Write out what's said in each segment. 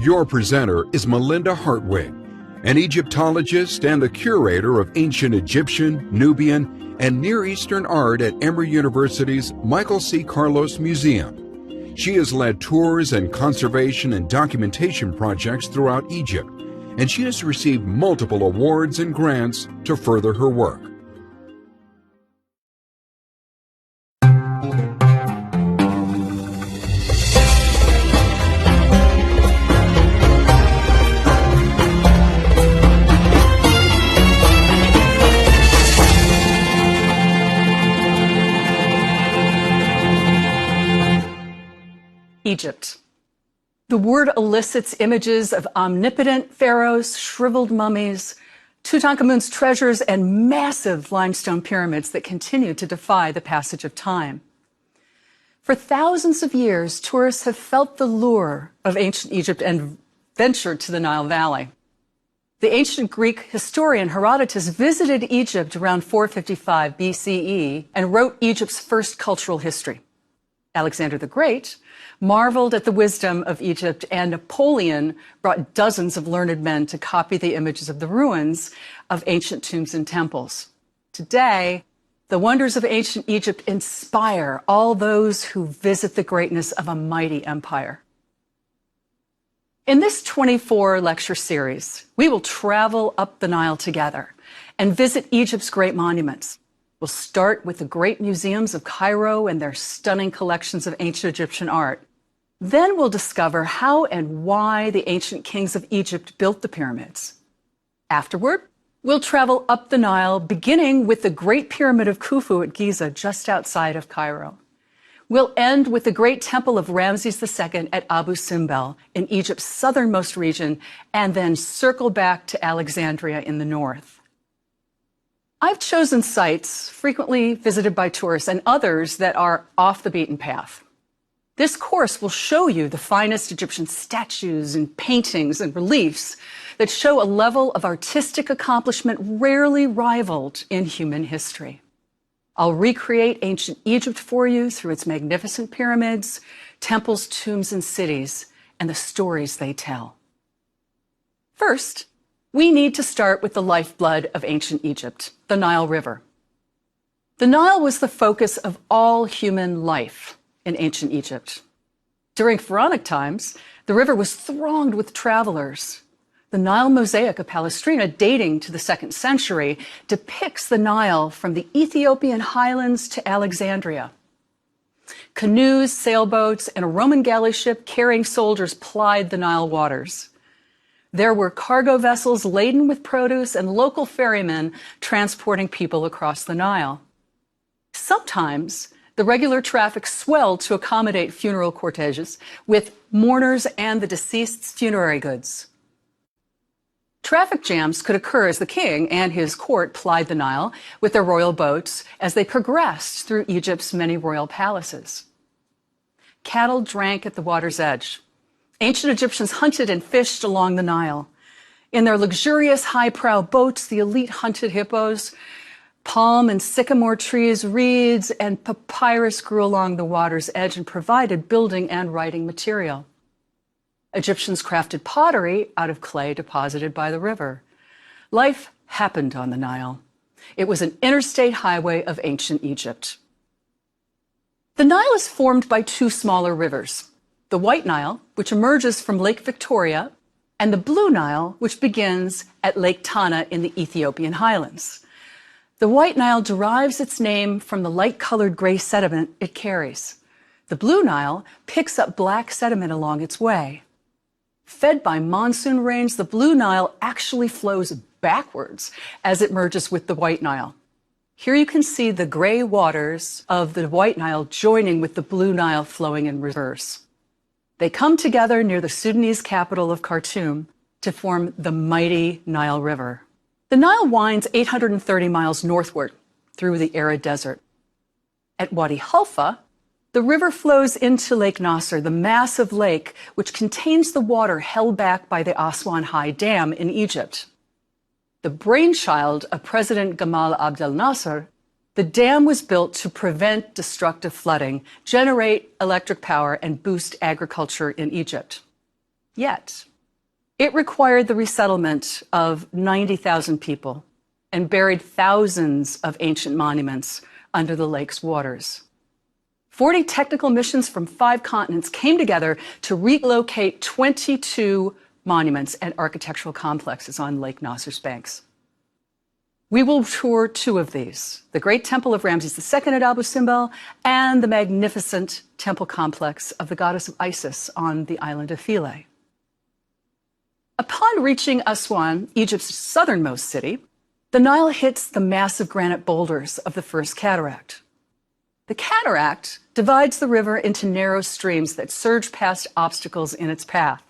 Your presenter is Melinda Hartwig, an Egyptologist and the curator of ancient Egyptian, Nubian, and Near Eastern art at Emory University's Michael C. Carlos Museum. She has led tours and conservation and documentation projects throughout Egypt, and she has received multiple awards and grants to further her work. Egypt. The word elicits images of omnipotent pharaohs, shriveled mummies, Tutankhamun's treasures, and massive limestone pyramids that continue to defy the passage of time. For thousands of years, tourists have felt the lure of ancient Egypt and ventured to the Nile Valley. The ancient Greek historian Herodotus visited Egypt around 455 BCE and wrote Egypt's first cultural history. Alexander the Great marveled at the wisdom of Egypt, and Napoleon brought dozens of learned men to copy the images of the ruins of ancient tombs and temples. Today, the wonders of ancient Egypt inspire all those who visit the greatness of a mighty empire. In this 24-lecture series, we will travel up the Nile together and visit Egypt's great monuments. We'll start with the great museums of Cairo and their stunning collections of ancient Egyptian art. Then we'll discover how and why the ancient kings of Egypt built the pyramids. Afterward, we'll travel up the Nile, beginning with the Great Pyramid of Khufu at Giza, just outside of Cairo. We'll end with the Great Temple of Ramses II at Abu Simbel in Egypt's southernmost region, and then circle back to Alexandria in the north. I've chosen sites frequently visited by tourists and others that are off the beaten path. This course will show you the finest Egyptian statues and paintings and reliefs that show a level of artistic accomplishment rarely rivaled in human history. I'll recreate ancient Egypt for you through its magnificent pyramids, temples, tombs, and cities, and the stories they tell. First, we need to start with the lifeblood of ancient Egypt, the Nile River. The Nile was the focus of all human life in ancient Egypt. During pharaonic times, the river was thronged with travelers. The Nile mosaic of Palestrina, dating to the 2nd century, depicts the Nile from the Ethiopian highlands to Alexandria. Canoes, sailboats, and a Roman galley ship carrying soldiers plied the Nile waters. There were cargo vessels laden with produce and local ferrymen transporting people across the Nile. Sometimes the regular traffic swelled to accommodate funeral corteges with mourners and the deceased's funerary goods. Traffic jams could occur as the king and his court plied the Nile with their royal boats as they progressed through Egypt's many royal palaces. Cattle drank at the water's edge. Ancient Egyptians hunted and fished along the Nile. In their luxurious high-prow boats, the elite hunted hippos. Palm and sycamore trees, reeds, and papyrus grew along the water's edge and provided building and writing material. Egyptians crafted pottery out of clay deposited by the river. Life happened on the Nile. It was an interstate highway of ancient Egypt. The Nile is formed by two smaller rivers: the White Nile, which emerges from Lake Victoria, and the Blue Nile, which begins at Lake Tana in the Ethiopian highlands. The White Nile derives its name from the light-colored gray sediment it carries. The Blue Nile picks up black sediment along its way. Fed by monsoon rains, the Blue Nile actually flows backwards as it merges with the White Nile. Here you can see the gray waters of the White Nile joining with the Blue Nile flowing in reverse. They come together near the Sudanese capital of Khartoum to form the mighty Nile River. The Nile winds 830 miles northward through the arid desert. At Wadi Halfa, the river flows into Lake Nasser, the massive lake which contains the water held back by the Aswan High Dam in Egypt. The brainchild of President Gamal Abdel Nasser, the dam was built to prevent destructive flooding, generate electric power, and boost agriculture in Egypt. Yet, It required the resettlement of 90,000 people and buried thousands of ancient monuments under the lake's waters. 40 technical missions from 5 continents came together to relocate 22 monuments and architectural complexes on Lake Nasser's banks. We will tour 2 of these, the Great Temple of Ramses II at Abu Simbel and the magnificent temple complex of the goddess of Isis on the island of Philae. Upon reaching Aswan, Egypt's southernmost city, the Nile hits the massive granite boulders of the First Cataract. The cataract divides the river into narrow streams that surge past obstacles in its path.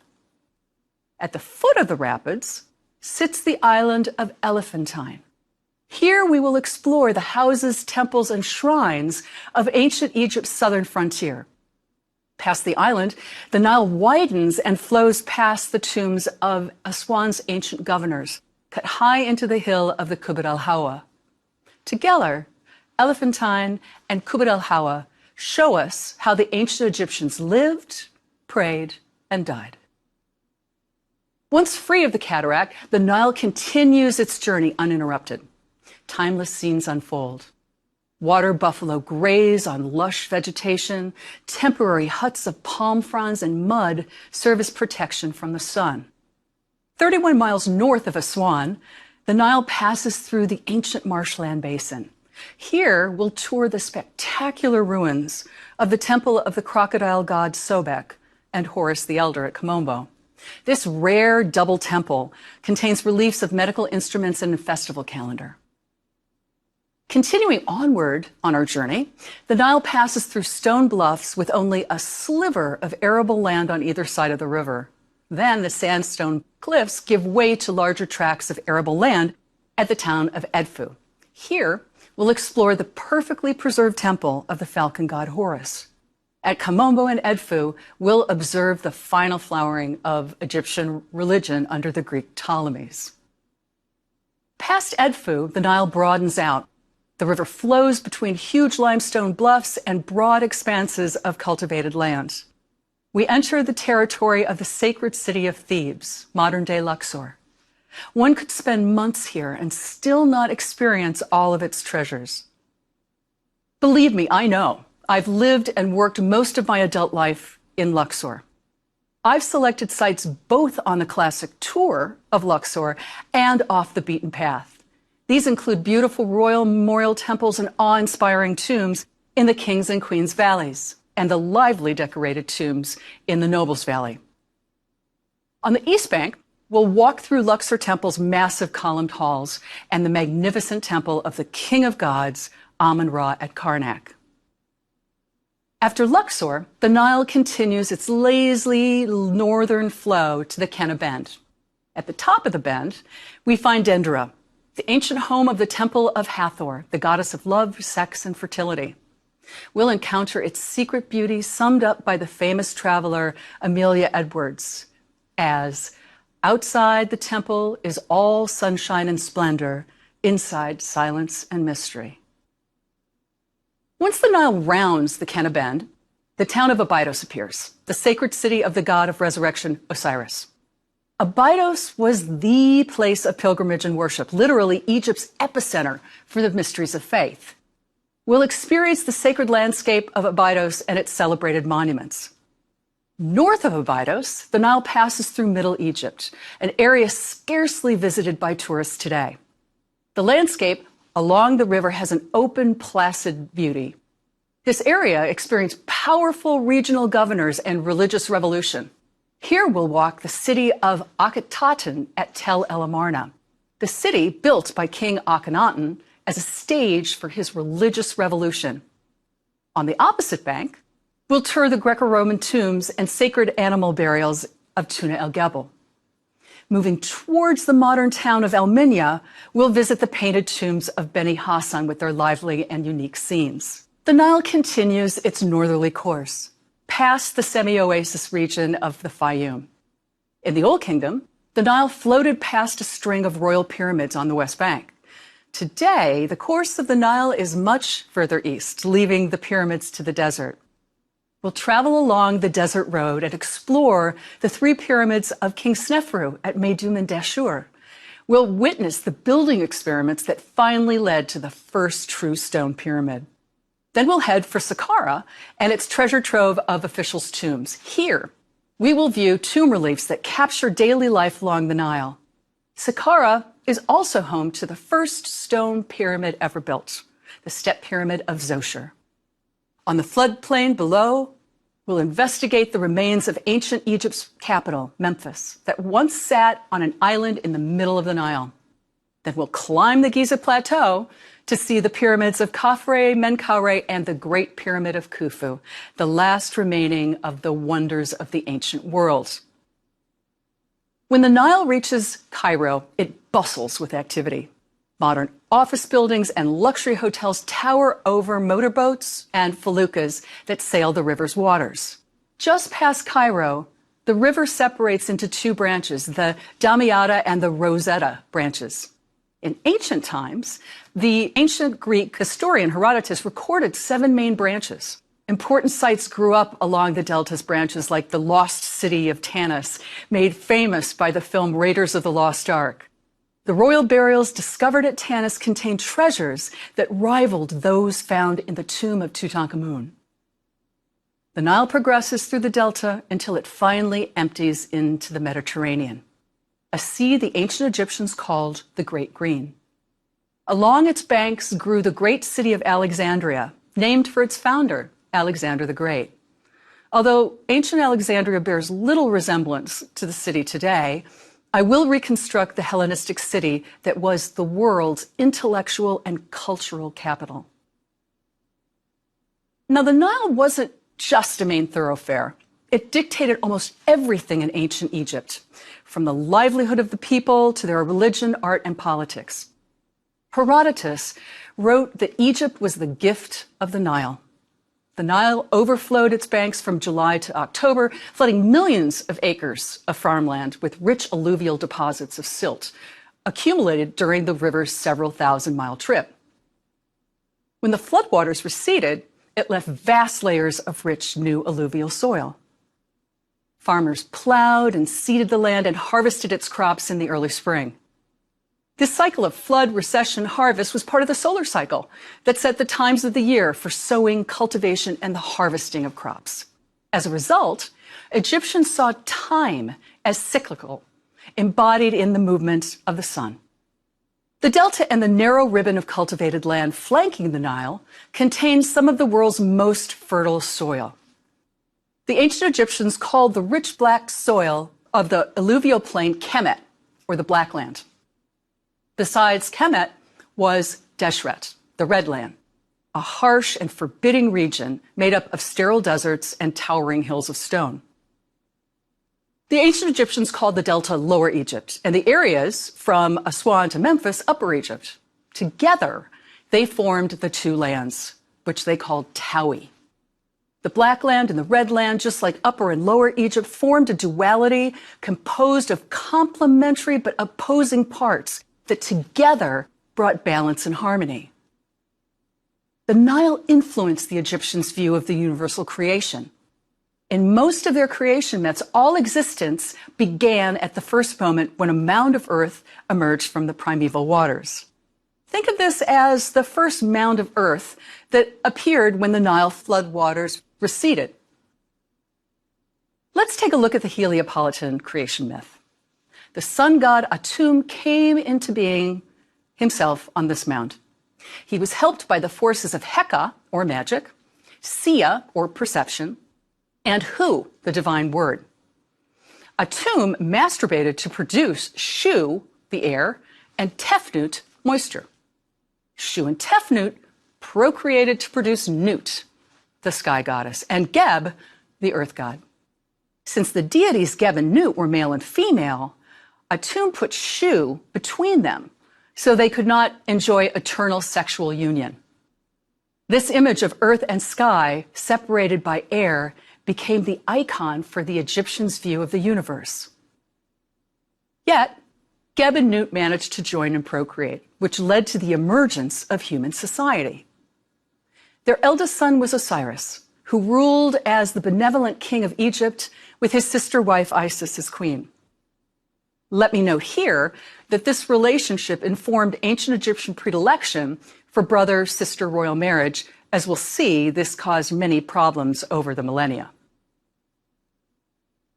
At the foot of the rapids sits the island of Elephantine. Here we will explore the houses, temples, and shrines of ancient Egypt's southern frontier. Past the island, the Nile widens and flows past the tombs of Aswan's ancient governors, cut high into the hill of the Kubbat al-Hawa. Together, Elephantine and Kubbat al-Hawa show us how the ancient Egyptians lived, prayed, and died. Once free of the cataract, the Nile continues its journey uninterrupted. Timeless scenes unfold. Water buffalo graze on lush vegetation. Temporary huts of palm fronds and mud serve as protection from the sun. 31 miles north of Aswan, the Nile passes through the ancient marshland basin. Here, we'll tour the spectacular ruins of the temple of the crocodile god Sobek and Horus the Elder at Komombo. This rare double temple contains reliefs of medical instruments and a festival calendar. Continuing onward on our journey, the Nile passes through stone bluffs with only a sliver of arable land on either side of the river. Then the sandstone cliffs give way to larger tracts of arable land at the town of Edfu. Here, we'll explore the perfectly preserved temple of the falcon god Horus. At Komombo and Edfu, we'll observe the final flowering of Egyptian religion under the Greek Ptolemies. Past Edfu, the Nile broadens out. The river flows between huge limestone bluffs and broad expanses of cultivated land. We enter the territory of the sacred city of Thebes, modern-day Luxor. One could spend months here and still not experience all of its treasures. Believe me, I know. I've lived and worked most of my adult life in Luxor. I've selected sites both on the classic tour of Luxor and off the beaten path. These include beautiful royal memorial temples and awe-inspiring tombs in the Kings and Queens Valleys, and the lively decorated tombs in the Nobles Valley. On the East Bank, we'll walk through Luxor Temple's massive columned halls and the magnificent temple of the King of Gods, Amun-Ra at Karnak. After Luxor, the Nile continues its lazily northern flow to the Kenna Bend. At the top of the bend, we find Dendera, the ancient home of the Temple of Hathor, the goddess of love, sex, and fertility. We'll encounter its secret beauty summed up by the famous traveler Amelia Edwards as, outside the temple is all sunshine and splendor, inside silence and mystery. Once the Nile rounds the Kenna Bend, the town of Abydos appears, the sacred city of the god of resurrection, Osiris. Abydos was the place of pilgrimage and worship, literally Egypt's epicenter for the mysteries of faith. We'll experience the sacred landscape of Abydos and its celebrated monuments. North of Abydos, the Nile passes through Middle Egypt, an area scarcely visited by tourists today. The landscape along the river has an open, placid beauty. This area experienced powerful regional governors and religious revolution. Here we'll walk the city of Akhetaten at Tel El Amarna, the city built by King Akhenaten as a stage for his religious revolution. On the opposite bank, we'll tour the Greco-Roman tombs and sacred animal burials of Tuna El Gebel. Moving towards the modern town of El Minya, we'll visit the painted tombs of Beni Hassan with their lively and unique scenes. The Nile continues its northerly course, past the semi-oasis region of the Fayum. In the Old Kingdom, the Nile floated past a string of royal pyramids on the West Bank. Today, the course of the Nile is much further east, leaving the pyramids to the desert. We'll travel along the desert road and explore the three pyramids of King Snefru at Meidum and Dashur. We'll witness the building experiments that finally led to the first true stone pyramid. Then we'll head for Saqqara and its treasure trove of officials' tombs. Here, we will view tomb reliefs that capture daily life along the Nile. Saqqara is also home to the first stone pyramid ever built, the Step Pyramid of Zocher. On the floodplain below, we'll investigate the remains of ancient Egypt's capital, Memphis, that once sat on an island in the middle of the Nile. Then we'll climb the Giza Plateau to see the pyramids of Khafre, Menkaure, and the Great Pyramid of Khufu, the last remaining of the wonders of the ancient world. When the Nile reaches Cairo, it bustles with activity. Modern office buildings and luxury hotels tower over motorboats and feluccas that sail the river's waters. Just past Cairo, the river separates into two branches, the Damietta and the Rosetta branches. In ancient times, the ancient Greek historian Herodotus recorded 7 main branches. Important sites grew up along the delta's branches, like the lost city of Tanis, made famous by the film Raiders of the Lost Ark. The royal burials discovered at Tanis contained treasures that rivaled those found in the tomb of Tutankhamun. The Nile progresses through the delta until it finally empties into the Mediterranean, a sea the ancient Egyptians called the Great Green. Along its banks grew the great city of Alexandria, named for its founder, Alexander the Great. Although ancient Alexandria bears little resemblance to the city today, I will reconstruct the Hellenistic city that was the world's intellectual and cultural capital. Now, the Nile wasn't just a main thoroughfare. It dictated almost everything in ancient Egypt, from the livelihood of the people to their religion, art, and politics. Herodotus wrote that Egypt was the gift of the Nile. The Nile overflowed its banks from July to October, flooding millions of acres of farmland with rich alluvial deposits of silt, accumulated during the river's several thousand-mile trip. When the floodwaters receded, it left vast layers of rich new alluvial soil. Farmers plowed and seeded the land and harvested its crops in the early spring. This cycle of flood, recession, harvest was part of the solar cycle that set the times of the year for sowing, cultivation, and the harvesting of crops. As a result, Egyptians saw time as cyclical, embodied in the movement of the sun. The delta and the narrow ribbon of cultivated land flanking the Nile contained some of the world's most fertile soil. The ancient Egyptians called the rich black soil of the alluvial plain Kemet, or the Black Land. Besides Kemet was Deshret, the Red Land, a harsh and forbidding region made up of sterile deserts and towering hills of stone. The ancient Egyptians called the delta Lower Egypt, and the areas from Aswan to Memphis Upper Egypt. Together, they formed the two lands, which they called Tawi. The Black Land and the Red Land, just like Upper and Lower Egypt, formed a duality composed of complementary but opposing parts that together brought balance and harmony. The Nile influenced the Egyptians' view of the universal creation. In most of their creation myths, all existence began at the first moment when a mound of earth emerged from the primeval waters. Think of this as the first mound of earth that appeared when the Nile floodwaters receded. Let's take a look at the Heliopolitan creation myth. The sun god Atum came into being himself on this mound. He was helped by the forces of Heka, or magic, Sia, or perception, and Hu, the divine word. Atum masturbated to produce Shu, the air, and Tefnut, moisture. Shu and Tefnut procreated to produce Nut, the sky goddess, and Geb, the earth god. Since the deities Geb and Nut were male and female, Atum put Shu between them so they could not enjoy eternal sexual union. This image of earth and sky, separated by air, became the icon for the Egyptians' view of the universe. Yet, Geb and Nut managed to join and procreate, which led to the emergence of human society. Their eldest son was Osiris, who ruled as the benevolent king of Egypt with his sister wife Isis as queen. Let me note here that this relationship informed ancient Egyptian predilection for brother-sister royal marriage. As we'll see, this caused many problems over the millennia.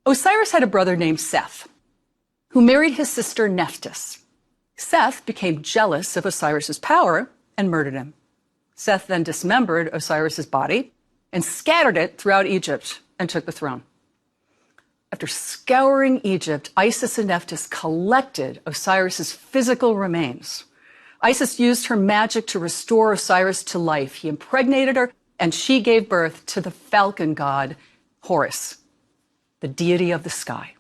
Osiris had a brother named Seth, who married his sister Nephthys. Seth became jealous of Osiris's power and murdered him. Seth then dismembered Osiris's body and scattered it throughout Egypt and took the throne. After scouring Egypt, Isis and Nephthys collected Osiris's physical remains. Isis used her magic to restore Osiris to life. He impregnated her, and she gave birth to the falcon god Horus, the deity of the sky.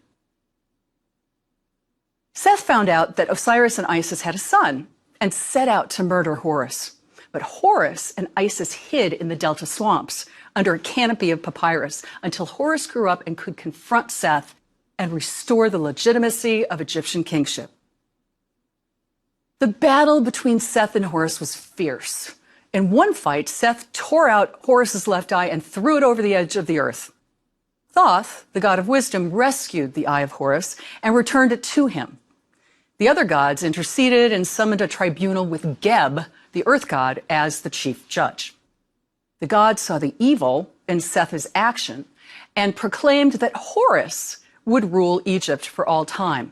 Seth found out that Osiris and Isis had a son and set out to murder Horus. But Horus and Isis hid in the Delta swamps under a canopy of papyrus until Horus grew up and could confront Seth and restore the legitimacy of Egyptian kingship. The battle between Seth and Horus was fierce. In one fight, Seth tore out Horus's left eye and threw it over the edge of the earth. Thoth, the god of wisdom, rescued the eye of Horus and returned it to him. The other gods interceded and summoned a tribunal with Geb, the earth god, as the chief judge. The gods saw the evil in Seth's action and proclaimed that Horus would rule Egypt for all time.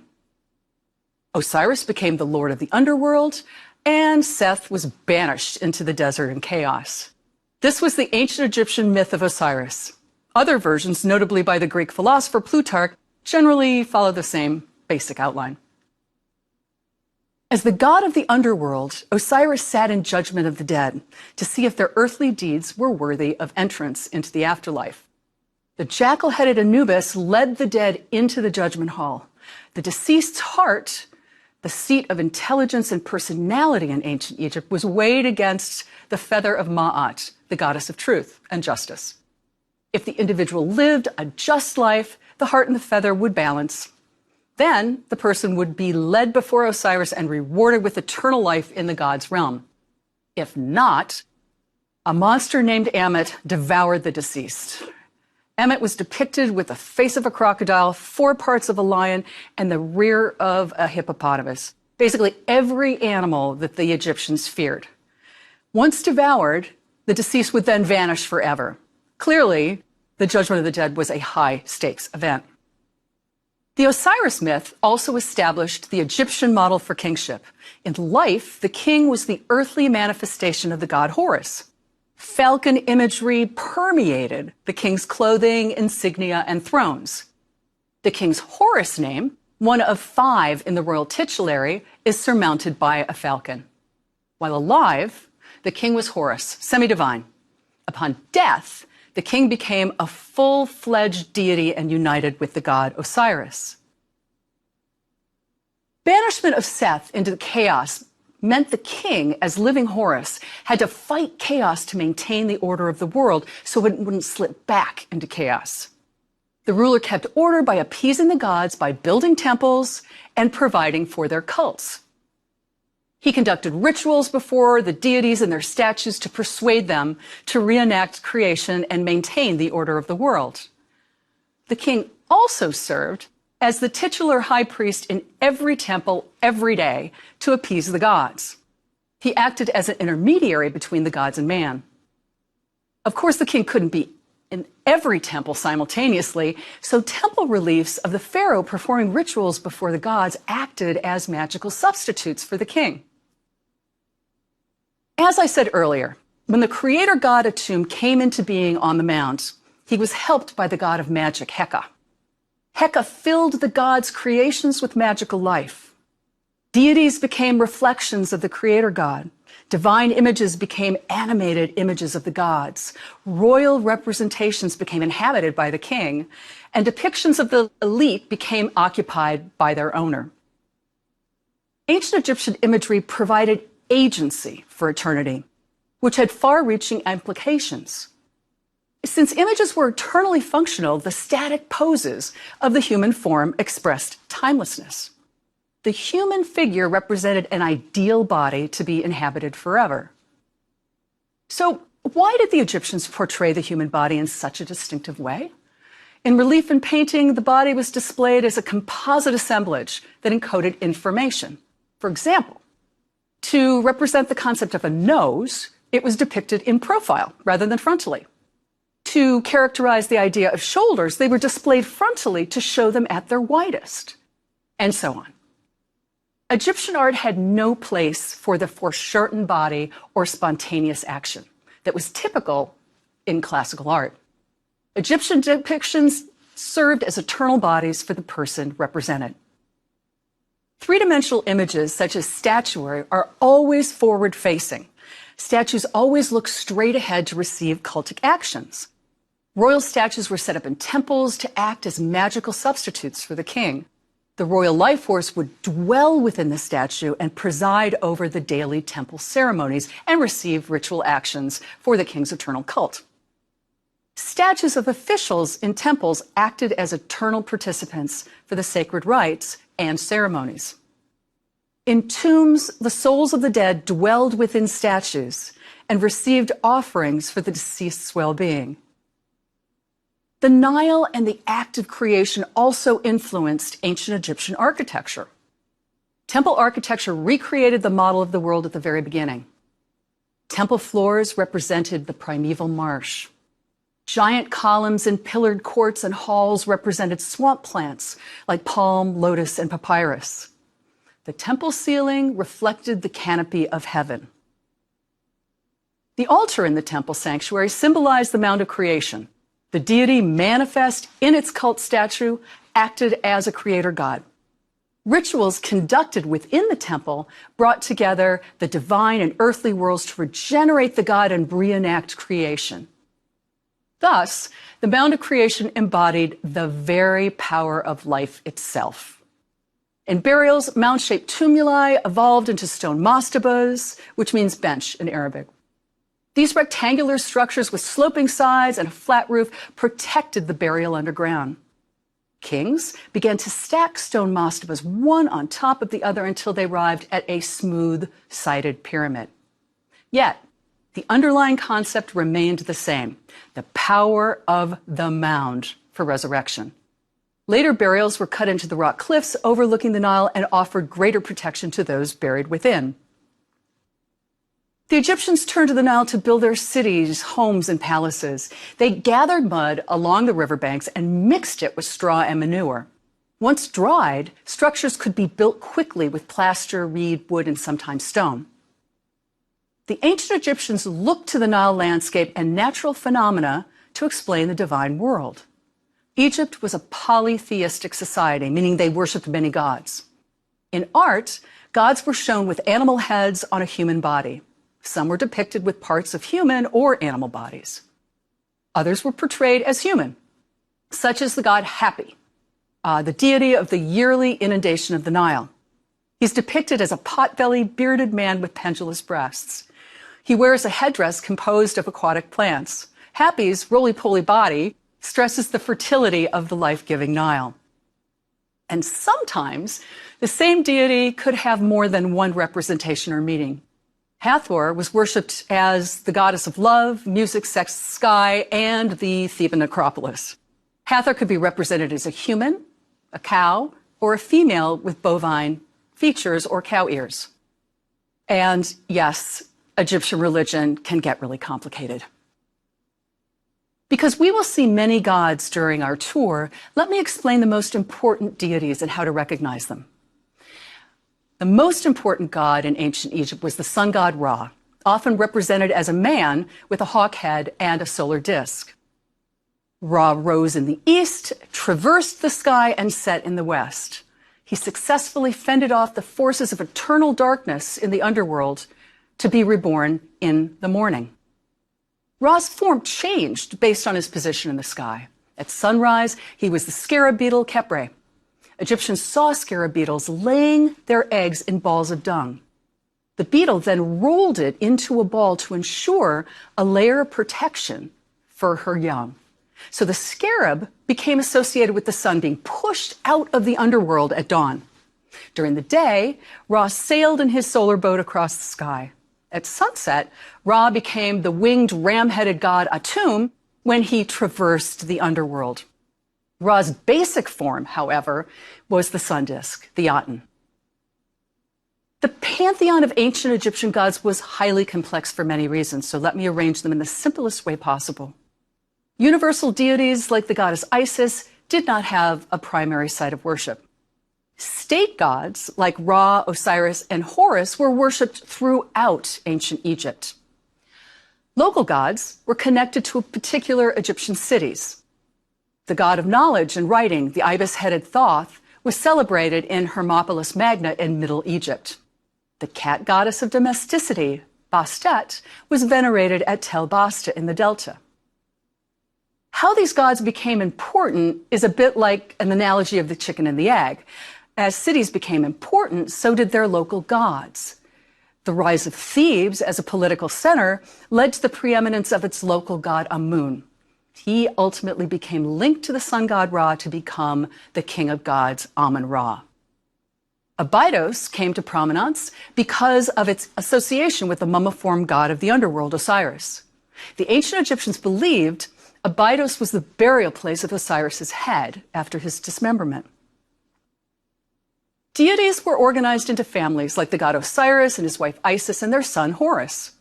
Osiris became the lord of the underworld, and Seth was banished into the desert in chaos. This was the ancient Egyptian myth of Osiris. Other versions, notably by the Greek philosopher Plutarch, generally follow the same basic outline. As the god of the underworld, Osiris sat in judgment of the dead to see if their earthly deeds were worthy of entrance into the afterlife. The jackal-headed Anubis led the dead into the judgment hall. The deceased's heart, the seat of intelligence and personality in ancient Egypt, was weighed against the feather of Ma'at, the goddess of truth and justice. If the individual lived a just life, the heart and the feather would balance. Then the person would be led before Osiris and rewarded with eternal life in the god's realm. If not, a monster named Ammit devoured the deceased. Ammit was depicted with the face of a crocodile, 4 parts of a lion, and the rear of a hippopotamus. Basically every animal that the Egyptians feared. Once devoured, the deceased would then vanish forever. Clearly, the judgment of the dead was a high-stakes event. The Osiris myth also established the Egyptian model for kingship. In life, the king was the earthly manifestation of the god Horus. Falcon imagery permeated the king's clothing, insignia, and thrones. The king's Horus name, one of 5 in the royal titulary, is surmounted by a falcon. While alive, the king was Horus, semi-divine. Upon death, the king became a full-fledged deity and united with the god Osiris. Banishment of Seth into the chaos meant the king, as living Horus, had to fight chaos to maintain the order of the world so it wouldn't slip back into chaos. The ruler kept order by appeasing the gods by building temples and providing for their cults. He conducted rituals before the deities and their statues to persuade them to reenact creation and maintain the order of the world. The king also served as the titular high priest in every temple every day to appease the gods. He acted as an intermediary between the gods and man. Of course, the king couldn't be in every temple simultaneously, so temple reliefs of the pharaoh performing rituals before the gods acted as magical substitutes for the king. As I said earlier, when the creator god Atum came into being on the mount, he was helped by the god of magic, Heka. Heka filled the gods' creations with magical life. Deities became reflections of the creator god. Divine images became animated images of the gods. Royal representations became inhabited by the king, and depictions of the elite became occupied by their owner. Ancient Egyptian imagery provided agency for eternity, which had far-reaching implications. Since images were eternally functional, the static poses of the human form expressed timelessness. The human figure represented an ideal body to be inhabited forever. So, Why did the Egyptians portray the human body in such a distinctive way? In relief and painting, the body was displayed as a composite assemblage that encoded information. For example, to represent the concept of a nose, it was depicted in profile rather than frontally. To characterize the idea of shoulders, they were displayed frontally to show them at their widest, and so on. Egyptian art had no place for the foreshortened body or spontaneous action that was typical in classical art. Egyptian depictions served as eternal bodies for the person represented. Three-dimensional images, such as statuary, are always forward-facing. Statues always look straight ahead to receive cultic actions. Royal statues were set up in temples to act as magical substitutes for the king. The royal life force would dwell within the statue and preside over the daily temple ceremonies and receive ritual actions for the king's eternal cult. Statues of officials in temples acted as eternal participants for the sacred rites and ceremonies. In tombs, the souls of the dead dwelled within statues and received offerings for the deceased's well-being. The Nile and the act of creation also influenced ancient Egyptian architecture. Temple architecture recreated the model of the world at the very beginning. Temple floors represented the primeval marsh. Giant columns in pillared courts and halls represented swamp plants like palm, lotus, and papyrus. The temple ceiling reflected the canopy of heaven. The altar in the temple sanctuary symbolized the Mount of Creation. The deity manifest in its cult statue acted as a creator god. Rituals conducted within the temple brought together the divine and earthly worlds to regenerate the god and reenact creation. Thus, the Mount of Creation embodied the very power of life itself. In burials, mound-shaped tumuli evolved into stone mastabas, which means bench in Arabic. These rectangular structures with sloping sides and a flat roof protected the burial underground. Kings began to stack stone mastabas one on top of the other until they arrived at a smooth-sided pyramid. Yet, the underlying concept remained the same: the power of the mound for resurrection. Later burials were cut into the rock cliffs overlooking the Nile and offered greater protection to those buried within. The Egyptians turned to the Nile to build their cities, homes, and palaces. They gathered mud along the riverbanks and mixed it with straw and manure. Once dried, structures could be built quickly with plaster, reed, wood, and sometimes stone. The ancient Egyptians looked to the Nile landscape and natural phenomena to explain the divine world. Egypt was a polytheistic society, meaning they worshipped many gods. In art, gods were shown with animal heads on a human body. Some were depicted with parts of human or animal bodies. Others were portrayed as human, such as the god Hapi, the deity of the yearly inundation of the Nile. He's depicted as a pot-bellied, bearded man with pendulous breasts. He wears a headdress composed of aquatic plants. Hapi's roly-poly body stresses the fertility of the life-giving Nile. And sometimes the same deity could have more than one representation or meaning. Hathor was worshipped as the goddess of love, music, sex, sky, and the Theban Acropolis. Hathor could be represented as a human, a cow, or a female with bovine features or cow ears. And yes, Egyptian religion can get really complicated. Because we will see many gods during our tour, let me explain the most important deities and how to recognize them. The most important god in ancient Egypt was the sun god Ra, often represented as a man with a hawk head and a solar disk. Ra rose in the east, traversed the sky, and set in the west. He successfully fended off the forces of eternal darkness in the underworld to be reborn in the morning. Ra's form changed based on his position in the sky. At sunrise, he was the scarab beetle Khepre. Egyptians saw scarab beetles laying their eggs in balls of dung. The beetle then rolled it into a ball to ensure a layer of protection for her young. So the scarab became associated with the sun being pushed out of the underworld at dawn. During the day, Ra sailed in his solar boat across the sky. At sunset, Ra became the winged ram-headed god Atum when he traversed the underworld. Ra's basic form, however, was the sun disk, the Aten. The pantheon of ancient Egyptian gods was highly complex for many reasons, so let me arrange them in the simplest way possible. Universal deities like the goddess Isis did not have a primary site of worship. State gods like Ra, Osiris, and Horus were worshipped throughout ancient Egypt. Local gods were connected to particular Egyptian cities. The god of knowledge and writing, the ibis-headed Thoth, was celebrated in Hermopolis Magna in Middle Egypt. The cat goddess of domesticity, Bastet, was venerated at Tel Basta in the Delta. How these gods became important is a bit like an analogy of the chicken and the egg. As cities became important, so did their local gods. The rise of Thebes as a political center led to the preeminence of its local god Amun. He ultimately became linked to the sun god Ra to become the king of gods, Amun-Ra. Abydos came to prominence because of its association with the mummiform god of the underworld, Osiris. The ancient Egyptians believed Abydos was the burial place of Osiris's head after his dismemberment. Deities were organized into families like the god Osiris and his wife Isis and their son Horus.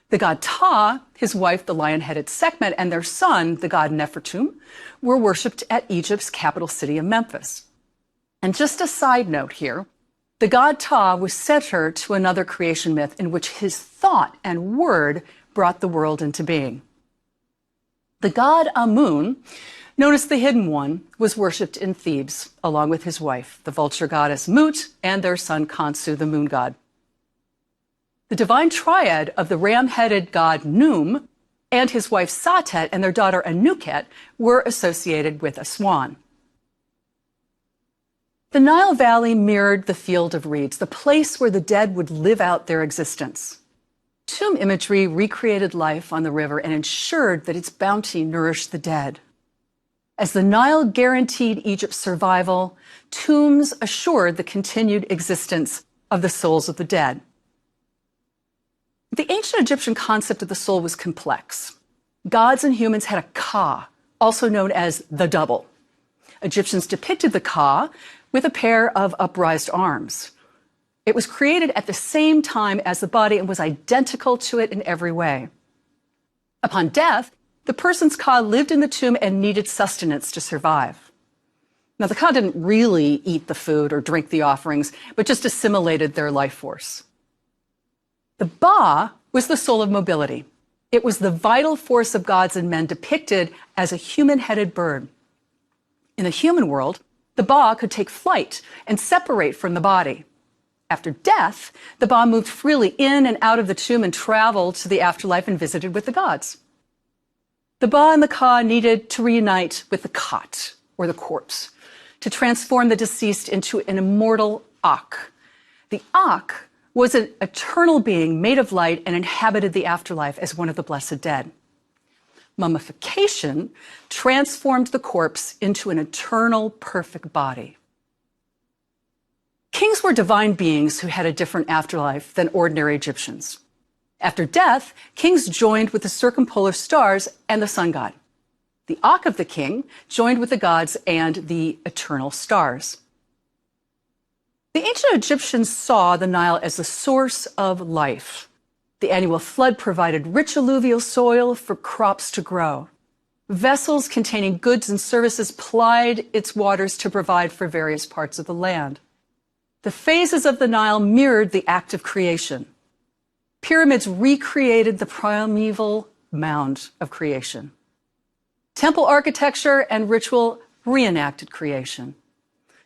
The god Ptah, his wife the lion-headed Sekhmet, and their son, the god Nefertum, were worshipped at Egypt's capital city of Memphis. And just a side note here, the god Ptah was center to another creation myth in which his thought and word brought the world into being. The god Amun, known as the Hidden One, was worshipped in Thebes, along with his wife, the vulture goddess Mut, and their son Khonsu, the moon god. The divine triad of the ram-headed god Num and his wife Satet and their daughter Anuket were associated with a swan. The Nile Valley mirrored the field of reeds, the place where the dead would live out their existence. Tomb imagery recreated life on the river and ensured that its bounty nourished the dead. As the Nile guaranteed Egypt's survival, tombs assured the continued existence of the souls of the dead. The ancient Egyptian concept of the soul was complex. Gods and humans had a Ka, also known as the double. Egyptians depicted the Ka with a pair of upraised arms. It was created at the same time as the body and was identical to it in every way. Upon death, the person's Ka lived in the tomb and needed sustenance to survive. Now, the Ka didn't really eat the food or drink the offerings, but just assimilated their life force. The Ba was the soul of mobility. It was the vital force of gods and men depicted as a human-headed bird. In the human world, the Ba could take flight and separate from the body. After death, the Ba moved freely in and out of the tomb and traveled to the afterlife and visited with the gods. The Ba and the Ka needed to reunite with the Khat, or the corpse, to transform the deceased into an immortal Ak. The Ak was an eternal being made of light and inhabited the afterlife as one of the blessed dead. Mummification transformed the corpse into an eternal, perfect body. Kings were divine beings who had a different afterlife than ordinary Egyptians. After death, kings joined with the circumpolar stars and the sun god. The Ak of the king joined with the gods and the eternal stars. The ancient Egyptians saw the Nile as the source of life. The annual flood provided rich alluvial soil for crops to grow. Vessels containing goods and services plied its waters to provide for various parts of the land. The phases of the Nile mirrored the act of creation. Pyramids recreated the primeval mound of creation. Temple architecture and ritual reenacted creation.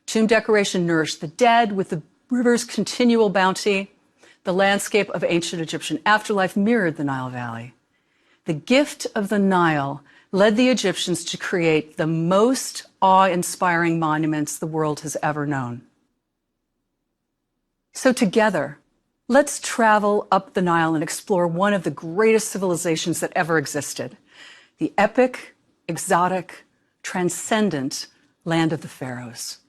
Tomb decoration nourished the dead with the river's continual bounty. The landscape of ancient Egyptian afterlife mirrored the Nile Valley. The gift of the Nile led the Egyptians to create the most awe-inspiring monuments the world has ever known. So together, let's travel up the Nile and explore one of the greatest civilizations that ever existed, the epic, exotic, transcendent land of the pharaohs.